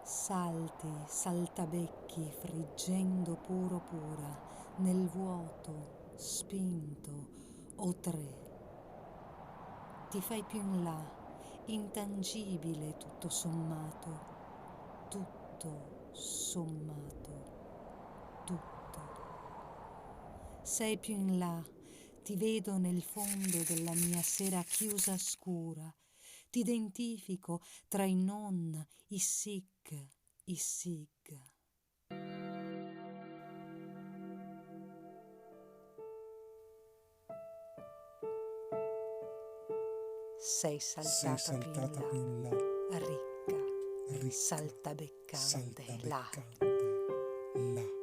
Salti, saltabecchi, friggendo puro pura, nel vuoto, spinto, o tre. Ti fai più in là, intangibile tutto sommato, tutto sommato, tutto. Sei più in là, ti vedo nel fondo della mia sera chiusa scura, t'identifico tra i non, i sic, i sig. Sei Sei saltata più in saltata più in là, là, ricca, ricca, saltabeccante, là. saltabeccante, là.